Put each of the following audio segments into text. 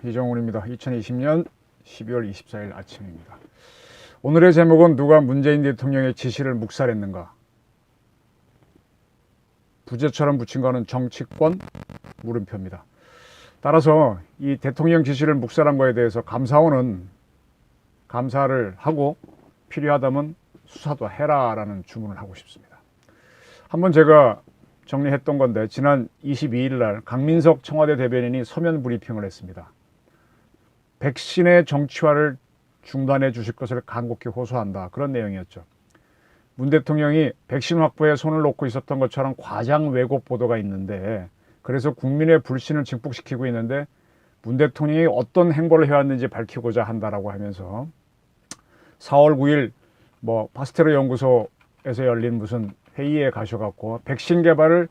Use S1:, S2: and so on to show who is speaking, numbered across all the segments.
S1: 이정훈입니다. 2020년 12월 24일 아침입니다. 오늘의 제목은 누가 문재인 대통령의 지시를 묵살했는가? 부제처럼 붙인 거는 정치권? 물음표입니다. 따라서 이 대통령 지시를 묵살한 거에 대해서 감사원은 감사를 하고 필요하다면 수사도 해라라는 주문을 하고 싶습니다. 한번 제가 정리했던 건데 지난 22일 날 강민석 청와대 대변인이 서면 브리핑을 했습니다. 백신의 정치화를 중단해 주실 것을 간곡히 호소한다. 그런 내용이었죠. 문 대통령이 백신 확보에 손을 놓고 있었던 것처럼 과장 왜곡 보도가 있는데, 그래서 국민의 불신을 증폭시키고 있는데 문 대통령이 어떤 행보를 해왔는지 밝히고자 한다라고 하면서 4월 9일 파스테르 연구소에서 열린 무슨 회의에 가셔갖고 백신 개발을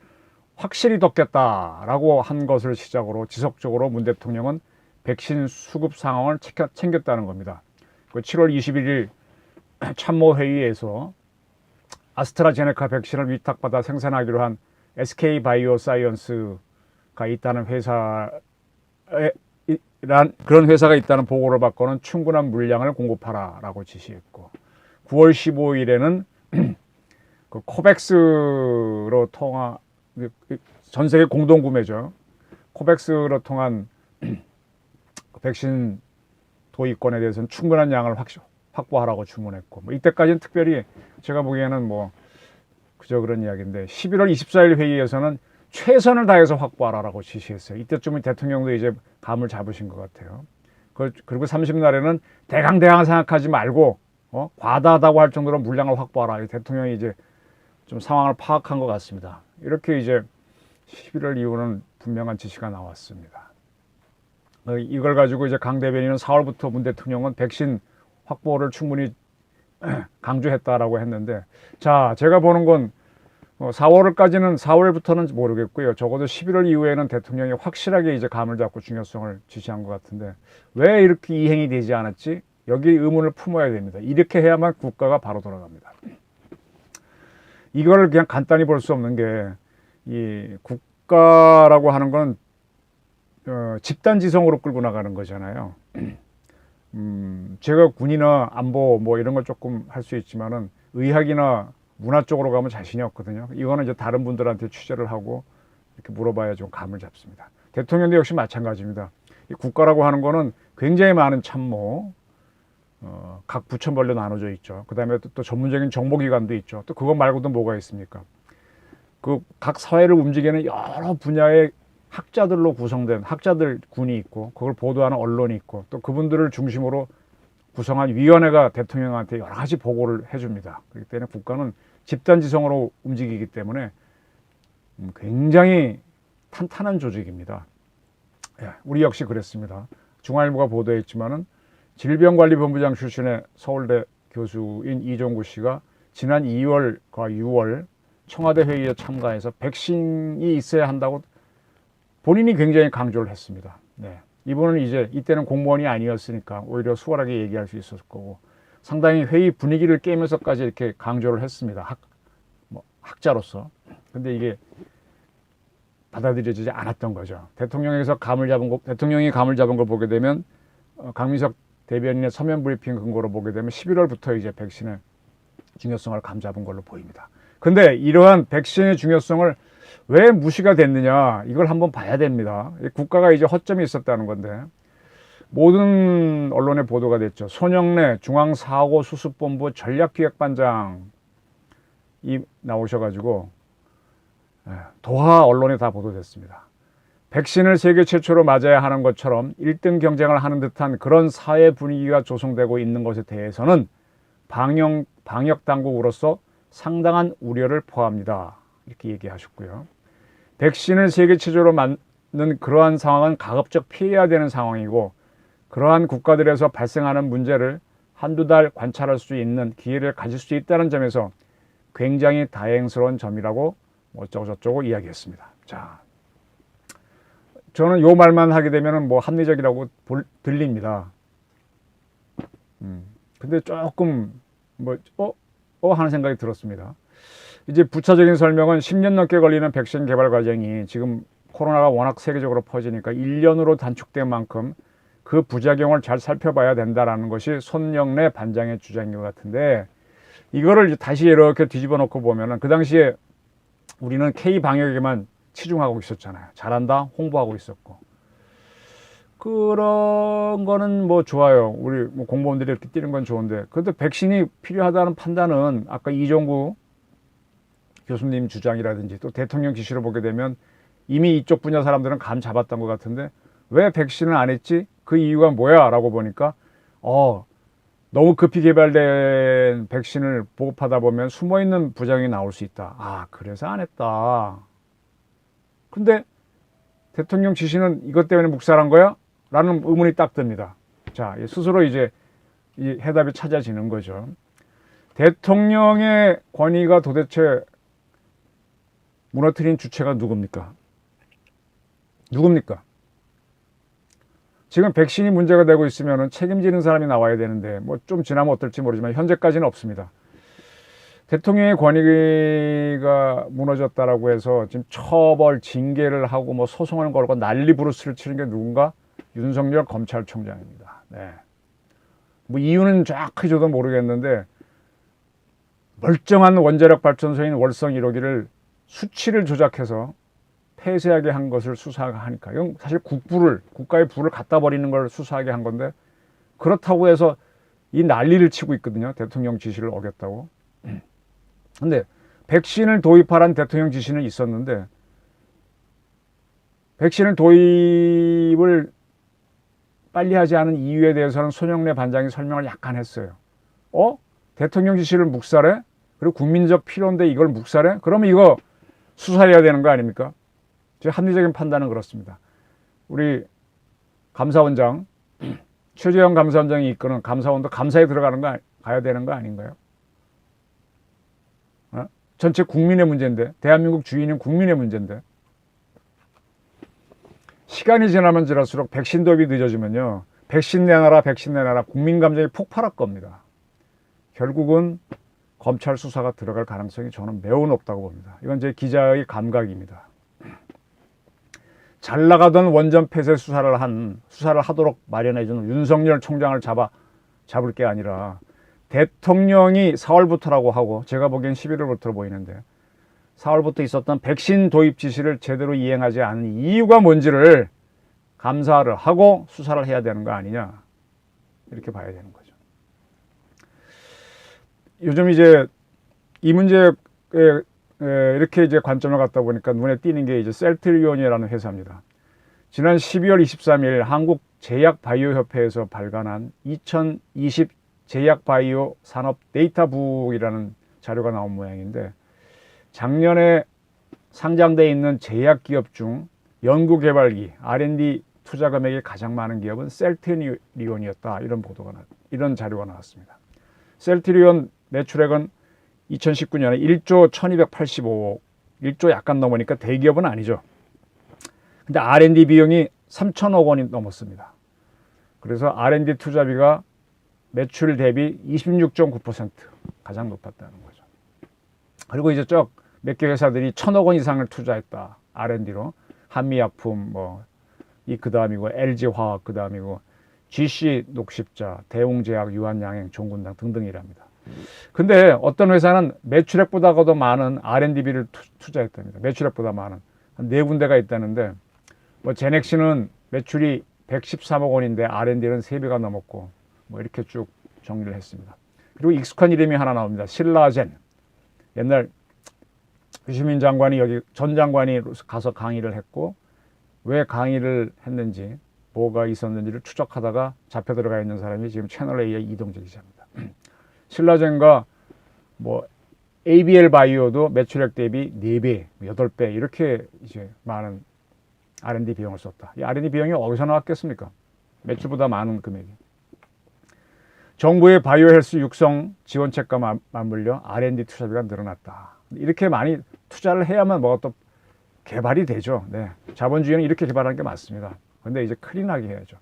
S1: 확실히 덮겠다라고 한 것을 시작으로 지속적으로 문 대통령은 백신 수급 상황을 챙겼다는 겁니다. 7월 21일 참모회의에서 아스트라제네카 백신을 위탁받아 생산하기로 한 SK바이오사이언스가 있다는 그런 회사가 있다는 보고를 받고는 충분한 물량을 공급하라라고 지시했고, 9월 15일에는 그 코백스로 통한 전 세계 공동 구매죠. 코백스로 통한 백신 도입권에 대해서는 충분한 양을 확보하라고 주문했고, 이때까지는 특별히 제가 보기에는 그저 그런 이야기인데, 11월 24일 회의에서는 최선을 다해서 확보하라라고 지시했어요. 이때쯤은 대통령도 이제 감을 잡으신 것 같아요. 그리고 30날에는 대강 생각하지 말고 과다하다고 할 정도로 물량을 확보하라. 대통령이 이제 좀 상황을 파악한 것 같습니다. 이렇게 이제 11월 이후는 분명한 지시가 나왔습니다. 이걸 가지고 이제 강 대변인은 4월부터 문 대통령은 백신 확보를 충분히 강조했다라고 했는데, 자, 제가 보는 건 4월부터는 모르겠고요. 적어도 11월 이후에는 대통령이 확실하게 이제 감을 잡고 중요성을 지시한 것 같은데, 왜 이렇게 이행이 되지 않았지? 여기 의문을 품어야 됩니다. 이렇게 해야만 국가가 바로 돌아갑니다. 이걸 그냥 간단히 볼 수 없는 게, 이 국가라고 하는 건 집단지성으로 끌고 나가는 거잖아요. 제가 군이나 안보 이런 걸 조금 할 수 있지만은 의학이나 문화 쪽으로 가면 자신이 없거든요. 이거는 이제 다른 분들한테 취재를 하고 이렇게 물어봐야 좀 감을 잡습니다. 대통령도 역시 마찬가지입니다. 이 국가라고 하는 거는 굉장히 많은 참모, 각 부처별로 나눠져 있죠. 그 다음에 또 전문적인 정보기관도 있죠. 또 그거 말고도 뭐가 있습니까? 그 각 사회를 움직이는 여러 분야의 학자들로 구성된 학자들 군이 있고, 그걸 보도하는 언론이 있고, 또 그분들을 중심으로 구성한 위원회가 대통령한테 여러 가지 보고를 해줍니다. 그렇기 때문에 국가는 집단지성으로 움직이기 때문에 굉장히 탄탄한 조직입니다. 우리 역시 그랬습니다. 중앙일보가 보도했지만은 질병관리본부장 출신의 서울대 교수인 이종구 씨가 지난 2월과 6월 청와대 회의에 참가해서 백신이 있어야 한다고 본인이 굉장히 강조를 했습니다. 이분은 이때는 공무원이 아니었으니까 오히려 수월하게 얘기할 수 있었을 거고, 상당히 회의 분위기를 깨면서까지 이렇게 강조를 했습니다. 학자로서. 근데 이게 받아들여지지 않았던 거죠. 대통령이 감을 잡은 걸 보게 되면, 강민석 대변인의 서면 브리핑 근거로 보게 되면 11월부터 이제 백신의 중요성을 감 잡은 걸로 보입니다. 근데 이러한 백신의 중요성을 왜 무시가 됐느냐, 이걸 한번 봐야 됩니다. 국가가 이제 허점이 있었다는 건데, 모든 언론에 보도가 됐죠. 손영래 중앙사고수습본부 전략기획반장이 나오셔가지고 도하 언론에 다 보도됐습니다. 백신을 세계 최초로 맞아야 하는 것처럼 1등 경쟁을 하는 듯한 그런 사회 분위기가 조성되고 있는 것에 대해서는 방역 당국으로서 상당한 우려를 포함합니다. 이렇게 얘기하셨고요. 백신을 세계 최초로 맞는 그러한 상황은 가급적 피해야 되는 상황이고, 그러한 국가들에서 발생하는 문제를 한두 달 관찰할 수 있는 기회를 가질 수 있다는 점에서 굉장히 다행스러운 점이라고 어쩌고저쩌고 이야기했습니다. 자, 저는 요 말만 하게 되면 합리적이라고 들립니다. 근데 조금 하는 생각이 들었습니다. 이제 부차적인 설명은 10년 넘게 걸리는 백신 개발 과정이 지금 코로나가 워낙 세계적으로 퍼지니까 1년으로 단축된 만큼 그 부작용을 잘 살펴봐야 된다라는 것이 손영래 반장의 주장인 것 같은데, 이거를 다시 이렇게 뒤집어 놓고 보면은 그 당시에 우리는 K 방역에만 치중하고 있었잖아요. 잘한다 홍보하고 있었고, 그런 거는 뭐 좋아요. 우리 뭐 공무원들이 이렇게 뛰는 건 좋은데, 그런데 백신이 필요하다는 판단은 아까 이종구 교수님 주장이라든지 또 대통령 지시를 보게 되면 이미 이쪽 분야 사람들은 감 잡았던 것 같은데, 왜 백신을 안 했지? 그 이유가 뭐야? 라고 보니까 너무 급히 개발된 백신을 보급하다 보면 숨어있는 부작용이 나올 수 있다. 아, 그래서 안 했다. 근데 대통령 지시는 이것 때문에 묵살한 거야? 라는 의문이 딱 듭니다. 자, 스스로 이제 이 해답이 찾아지는 거죠. 대통령의 권위가 도대체 무너뜨린 주체가 누굽니까? 누굽니까? 지금 백신이 문제가 되고 있으면 책임지는 사람이 나와야 되는데, 뭐 좀 지나면 어떨지 모르지만 현재까지는 없습니다. 대통령의 권위가 무너졌다라고 해서 지금 처벌, 징계를 하고 뭐 소송을 걸고 난리 부르스를 치는 게 누군가? 윤석열 검찰총장입니다. 네. 뭐 이유는 정확히 저도 모르겠는데, 멀쩡한 원자력 발전소인 월성 1호기를 수치를 조작해서 폐쇄하게 한 것을 수사하니까, 이건 사실 국가의 부를 갖다 버리는 걸 수사하게 한 건데, 그렇다고 해서 이 난리를 치고 있거든요. 대통령 지시를 어겼다고. 근데 백신을 도입하라는 대통령 지시는 있었는데, 백신을 도입을 빨리 하지 않은 이유에 대해서는 손영래 반장이 설명을 약간 했어요. 대통령 지시를 묵살해? 그리고 국민적 필요인데 이걸 묵살해? 그러면 이거 수사해야 되는 거 아닙니까? 제 합리적인 판단은 그렇습니다. 우리 감사원장, 최재형 감사원장이 이끄는 감사원도 감사에 가야 되는 거 아닌가요? 전체 국민의 문제인데, 대한민국 주인은 국민의 문제인데, 시간이 지나면 지날수록 백신 도입이 늦어지면요, 백신 내놔라 국민 감정이 폭발할 겁니다. 결국은 검찰 수사가 들어갈 가능성이 저는 매우 높다고 봅니다. 이건 제 기자의 감각입니다. 잘 나가던 원전 폐쇄 수사를 하도록 마련해주는 윤석열 총장을 잡을 게 아니라, 대통령이 4월부터라고 하고, 제가 보기엔 11월부터 보이는데, 4월부터 있었던 백신 도입 지시를 제대로 이행하지 않은 이유가 뭔지를 감사를 하고 수사를 해야 되는 거 아니냐, 이렇게 봐야 되는 거죠. 요즘 이제 이 문제에 이렇게 이제 관점을 갖다 보니까 눈에 띄는 게 이제 셀트리온이라는 회사입니다. 지난 12월 23일 한국 제약바이오협회에서 발간한 2020 제약바이오 산업 데이터북이라는 자료가 나온 모양인데, 작년에 상장되어 있는 제약기업 중 연구개발기 R&D 투자 금액이 가장 많은 기업은 셀트리온이었다. 이런 자료가 나왔습니다. 셀트리온 매출액은 2019년에 1조 1285억, 1조 약간 넘으니까 대기업은 아니죠. 근데 R&D 비용이 3천억 원이 넘었습니다. 그래서 R&D 투자비가 매출 대비 26.9% 가장 높았다는 거죠. 그리고 이제 몇 개 회사들이 1,000억 원 이상을 투자했다. R&D로. 한미약품, 그 다음이고, LG화학 그 다음이고, GC 녹십자, 대웅제약, 유한양행, 종군당 등등이랍니다. 근데 어떤 회사는 매출액보다도 더 많은 R&D비를 투자했답니다. 매출액보다 많은. 한 4군데가 있다는데, 제넥시는 매출이 113억 원인데 R&D는 3배가 넘었고, 이렇게 쭉 정리를 했습니다. 그리고 익숙한 이름이 하나 나옵니다. 신라젠. 옛날 유시민 장관이 전 장관이 가서 강의를 했고, 왜 강의를 했는지, 뭐가 있었는지를 추적하다가 잡혀 들어가 있는 사람이 지금 채널A의 이동재 기자입니다. 신라젠과 ABL 바이오도 매출액 대비 4배, 8배 이렇게 이제 많은 R&D 비용을 썼다. 이 R&D 비용이 어디서 나왔겠습니까? 매출보다 많은 금액이. 정부의 바이오 헬스 육성 지원책과 맞물려 R&D 투자비가 늘어났다. 이렇게 많이 투자를 해야만 뭐가 또 개발이 되죠. 네. 자본주의는 이렇게 개발하는 게 맞습니다. 그런데 이제 클린하게 해야죠.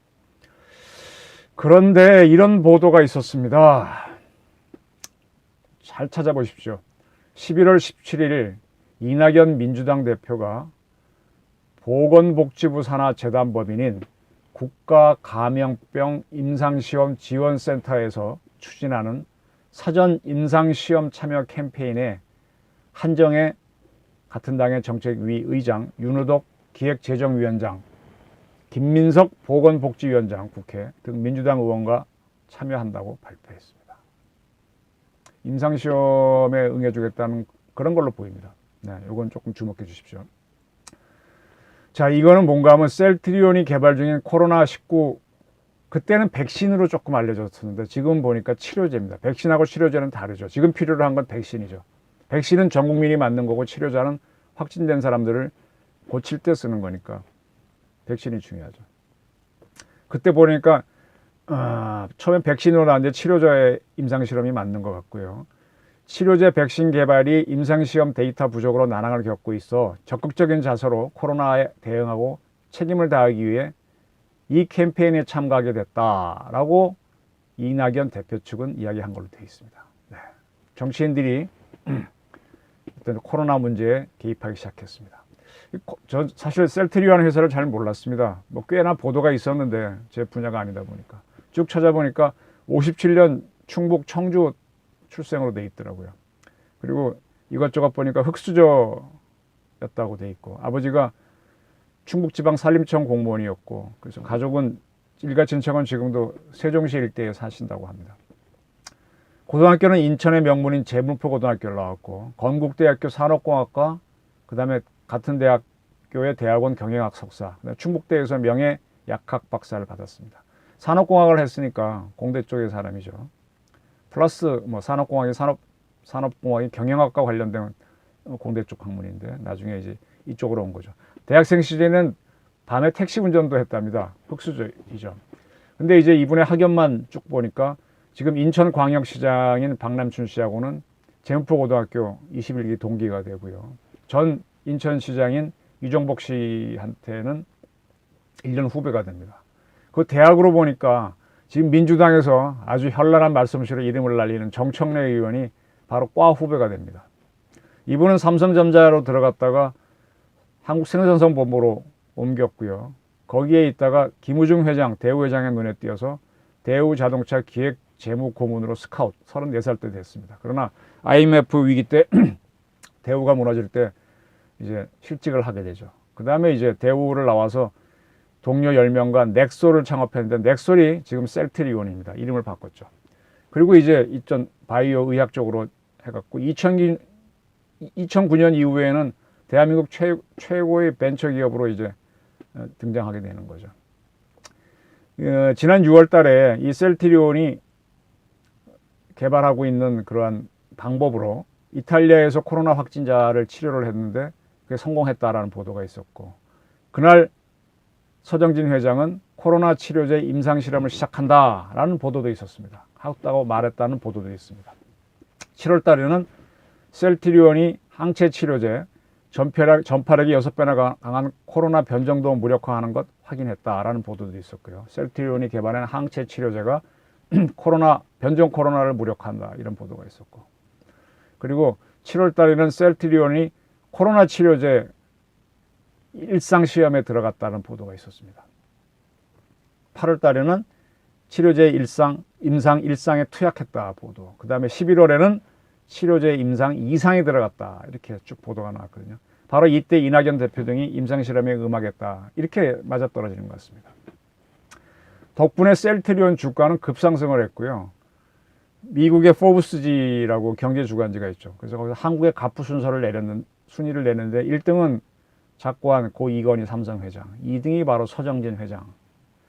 S1: 그런데 이런 보도가 있었습니다. 잘 찾아보십시오. 11월 17일 이낙연 민주당 대표가 보건복지부 산하 재단 법인인 국가감염병 임상시험지원센터에서 추진하는 사전 임상시험 참여 캠페인에 한정혜 같은 당의 정책위 의장, 윤우덕 기획재정위원장, 김민석 보건복지위원장 국회 등 민주당 의원과 참여한다고 발표했습니다. 임상시험에 응해주겠다는 그런 걸로 보입니다. 네, 이건 조금 주목해 주십시오. 자, 이거는 뭔가 하면 셀트리온이 개발 중인 코로나19, 그때는 백신으로 조금 알려졌었는데 지금 보니까 치료제입니다. 백신하고 치료제는 다르죠. 지금 필요로 한 건 백신이죠. 백신은 전 국민이 맞는 거고 치료제는 확진된 사람들을 고칠 때 쓰는 거니까 백신이 중요하죠. 그때 보니까 처음에 백신으로 나왔는데 치료제의 임상실험이 맞는 것 같고요. 치료제 백신 개발이 임상시험 데이터 부족으로 난항을 겪고 있어 적극적인 자세로 코로나에 대응하고 책임을 다하기 위해 이 캠페인에 참가하게 됐다라고 이낙연 대표 측은 이야기한 걸로 되어 있습니다. 네. 정치인들이 어떤 코로나 문제에 개입하기 시작했습니다. 저 사실 셀트리온 회사를 잘 몰랐습니다. 뭐 꽤나 보도가 있었는데 제 분야가 아니다 보니까 쭉 찾아보니까 57년 충북 청주 출생으로 돼 있더라고요. 그리고 이것저것 보니까 흑수저였다고 돼 있고 아버지가 충북지방 산림청 공무원이었고 그래서 가족은 일가 친척은 지금도 세종시 일대에 사신다고 합니다. 고등학교는 인천의 명문인 제물포 고등학교를 나왔고 건국대학교 산업공학과 그다음에 같은 대학교의 대학원 경영학 석사 충북대에서 명예 약학 박사를 받았습니다. 산업공학을 했으니까 공대 쪽의 사람이죠. 플러스 뭐 산업공학이 경영학과 관련된 공대 쪽 학문인데 나중에 이제 이쪽으로 온 거죠. 대학생 시절에는 밤에 택시 운전도 했답니다. 흑수저이죠. 근데 이제 이분의 학연만 쭉 보니까 지금 인천광역시장인 박남춘 씨하고는 제물포고등학교 21기 동기가 되고요. 전 인천시장인 유정복 씨한테는 1년 후배가 됩니다. 그 대학으로 보니까 지금 민주당에서 아주 현란한 말솜씨로 이름을 날리는 정청래 의원이 바로 과 후배가 됩니다. 이분은 삼성전자로 들어갔다가 한국생산성본부로 옮겼고요. 거기에 있다가 김우중 회장, 대우 회장의 눈에 띄어서 대우자동차 기획재무고문으로 스카웃 34살 때 됐습니다. 그러나 IMF 위기 때 대우가 무너질 때 이제 실직을 하게 되죠. 그 다음에 이제 대우를 나와서 동료 10명과 넥솔을 창업했는데 넥솔이 지금 셀트리온입니다. 이름을 바꿨죠. 그리고 이제 이전 바이오 의학 쪽으로 해갖고 2009년 이후에는 대한민국 최고의 벤처 기업으로 이제 등장하게 되는 거죠. 지난 6월 달에 이 셀트리온이 개발하고 있는 그러한 방법으로 이탈리아에서 코로나 확진자를 치료를 했는데 그게 성공했다라는 보도가 있었고 그날 서정진 회장은 코로나 치료제 임상실험을 시작한다라는 보도도 있었습니다. 하겠다고 말했다는 보도도 있습니다. 7월 달에는 셀트리온이 항체 치료제 전파력이 6배나 강한 코로나 변종도 무력화하는 것 확인했다라는 보도도 있었고요. 셀트리온이 개발한 항체 치료제가 변종 코로나를 무력화한다 이런 보도가 있었고 그리고 7월 달에는 셀트리온이 코로나 치료제 일상시험에 들어갔다는 보도가 있었습니다. 8월 달에는 치료제 임상 1상에 투약했다 보도. 그 다음에 11월에는 치료제 임상 2상에 들어갔다. 이렇게 쭉 보도가 나왔거든요. 바로 이때 이낙연 대표 등이 임상실험에 응하겠다. 이렇게 맞아떨어지는 것 같습니다. 덕분에 셀트리온 주가는 급상승을 했고요. 미국의 포브스지라고 경제주간지가 있죠. 그래서 거기서 한국의 가프 순위를 내는데 1등은 작고한 고 이건희 삼성 회장, 2등이 바로 서정진 회장.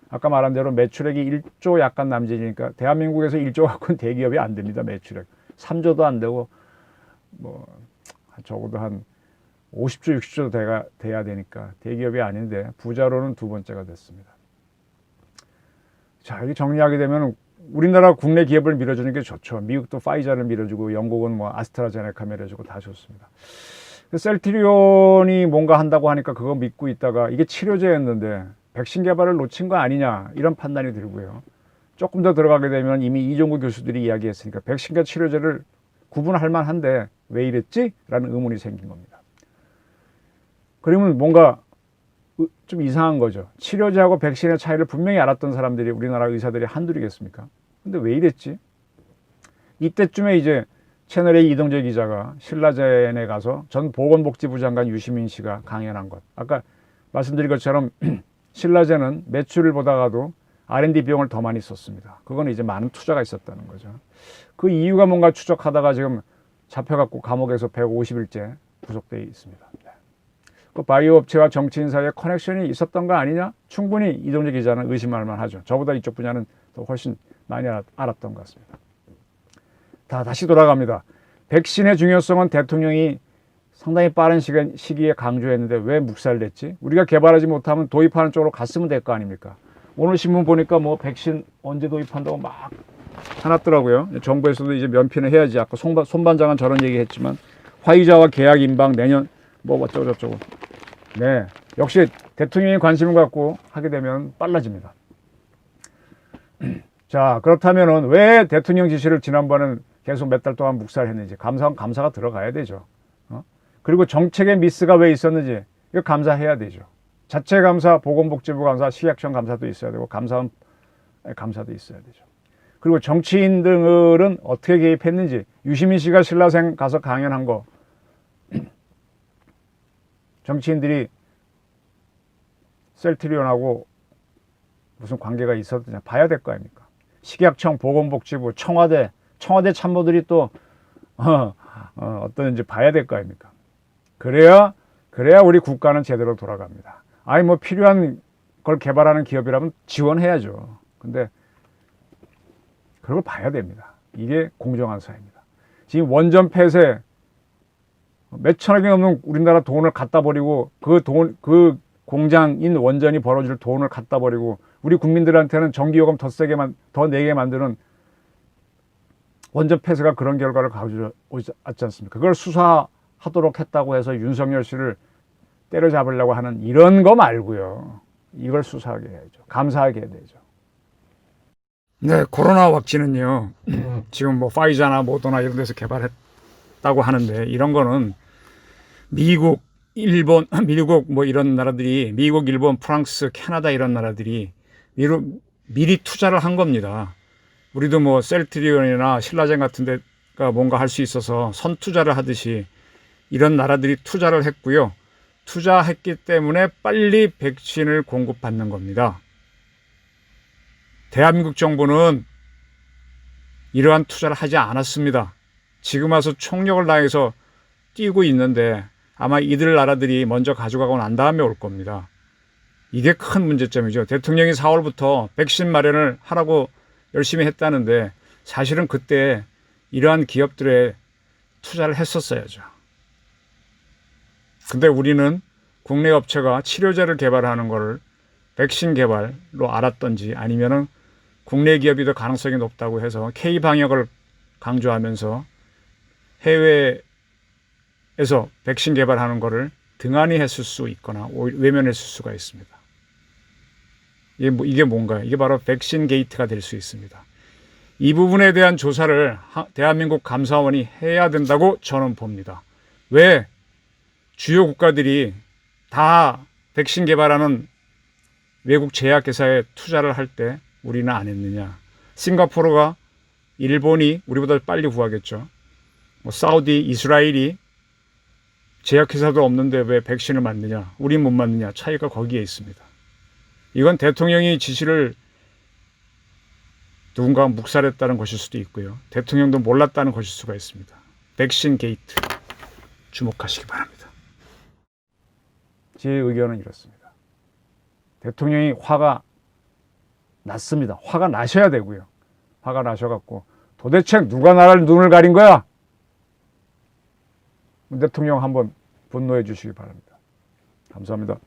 S1: 아까 말한 대로 매출액이 1조 약간 남짓이니까 대한민국에서 1조 갖고는 대기업이 안 됩니다. 매출액 3조도 안 되고 뭐 적어도 한 50조 60조 돼야 되니까 대기업이 아닌데 부자로는 두 번째가 됐습니다. 자, 이렇게 정리하게 되면 우리나라 국내 기업을 밀어주는 게 좋죠. 미국도 파이자를 밀어주고 영국은 뭐 아스트라제네카 밀어주고 다 좋습니다. 셀트리온이 뭔가 한다고 하니까 그거 믿고 있다가 이게 치료제였는데 백신 개발을 놓친 거 아니냐 이런 판단이 들고요. 조금 더 들어가게 되면 이미 이종구 교수들이 이야기했으니까 백신과 치료제를 구분할 만한데 왜 이랬지? 라는 의문이 생긴 겁니다. 그러면 뭔가 좀 이상한 거죠. 치료제하고 백신의 차이를 분명히 알았던 사람들이 우리나라 의사들이 한둘이겠습니까? 근데 왜 이랬지? 이때쯤에 이제 채널A 이동재 기자가 신라젠에 가서 전 보건복지부 장관 유시민 씨가 강연한 것. 아까 말씀드린 것처럼 신라젠은 매출을 보다가도 R&D 비용을 더 많이 썼습니다. 그건 이제 많은 투자가 있었다는 거죠. 그 이유가 뭔가 추적하다가 지금 잡혀갖고 감옥에서 150일째 구속되어 있습니다. 그 바이오 업체와 정치인 사이에 커넥션이 있었던 거 아니냐? 충분히 이동재 기자는 의심할 만하죠. 저보다 이쪽 분야는 더 훨씬 많이 알았던 것 같습니다. 다시 돌아갑니다. 백신의 중요성은 대통령이 상당히 빠른 시기에 강조했는데 왜 묵살됐지? 우리가 개발하지 못하면 도입하는 쪽으로 갔으면 될 거 아닙니까? 오늘 신문 보니까 뭐 백신 언제 도입한다고 막 해놨더라고요. 정부에서도 이제 면피는 해야지. 아까 손 반장은 저런 얘기 했지만 화이자와 계약 임박 내년 뭐 어쩌고저쩌고. 네, 역시 대통령이 관심을 갖고 하게 되면 빨라집니다. 자, 그렇다면은 왜 대통령 지시를 지난번에는 계속 몇 달 동안 묵살했는지 감사가 들어가야 되죠. 그리고 정책의 미스가 왜 있었는지 이거 감사해야 되죠. 자체 감사, 보건복지부 감사, 식약청 감사도 있어야 되고 감사도 있어야 되죠. 그리고 정치인들은 어떻게 개입했는지 유시민 씨가 신라생 가서 강연한 거 정치인들이 셀트리온하고 무슨 관계가 있었느냐 봐야 될 거 아닙니까? 식약청, 보건복지부, 청와대 참모들이 또 어떤지 봐야 될 거 아닙니까? 그래야 우리 국가는 제대로 돌아갑니다. 아니 뭐 필요한 걸 개발하는 기업이라면 지원해야죠. 근데 그런 걸 봐야 됩니다. 이게 공정한 사회입니다. 지금 원전 폐쇄 몇 천억이 넘는 우리나라 돈을 갖다 버리고 그 공장인 원전이 벌어질 돈을 갖다 버리고 우리 국민들한테는 전기요금 더 내게 만드는 원전 폐쇄가 그런 결과를 가져오지 않습니까? 그걸 수사하도록 했다고 해서 윤석열 씨를 때려잡으려고 하는 이런 거 말고요. 이걸 수사하게 해야죠. 감사하게 해야 되죠. 네, 코로나 vakcin은요. 지금 뭐 파이자나 모더나 이런 데서 개발했다고 하는데 이런 거는 미국, 일본, 미국 뭐 이런 나라들이 미국, 일본, 프랑스, 캐나다 이런 나라들이 미리 투자를 한 겁니다. 우리도 뭐 셀트리온이나 신라젠 같은 데가 뭔가 할 수 있어서 선투자를 하듯이 이런 나라들이 투자를 했고요. 투자했기 때문에 빨리 백신을 공급받는 겁니다. 대한민국 정부는 이러한 투자를 하지 않았습니다. 지금 와서 총력을 다해서 뛰고 있는데 아마 이들 나라들이 먼저 가져가고 난 다음에 올 겁니다. 이게 큰 문제점이죠. 대통령이 4월부터 백신 마련을 하라고 열심히 했다는데 사실은 그때 이러한 기업들에 투자를 했었어야죠. 근데 우리는 국내 업체가 치료제를 개발하는 거를 백신 개발로 알았던지 아니면은 국내 기업이 더 가능성이 높다고 해서 K방역을 강조하면서 해외에서 백신 개발하는 거를 등한히 했을 수 있거나 외면했을 수가 있습니다. 이게 뭔가요? 이게 바로 백신 게이트가 될 수 있습니다. 이 부분에 대한 조사를 대한민국 감사원이 해야 된다고 저는 봅니다. 왜 주요 국가들이 다 백신 개발하는 외국 제약회사에 투자를 할 때 우리는 안 했느냐. 싱가포르가 일본이 우리보다 빨리 구하겠죠. 뭐 사우디, 이스라엘이 제약회사도 없는데 왜 백신을 맞느냐. 우린 못 맞느냐. 차이가 거기에 있습니다. 이건 대통령이 지시를 누군가가 묵살했다는 것일 수도 있고요. 대통령도 몰랐다는 것일 수가 있습니다. 백신 게이트 주목하시기 바랍니다. 제 의견은 이렇습니다. 대통령이 화가 났습니다. 화가 나셔야 되고요. 화가 나셔갖고 도대체 누가 나를 눈을 가린 거야? 대통령 한번 분노해 주시기 바랍니다. 감사합니다.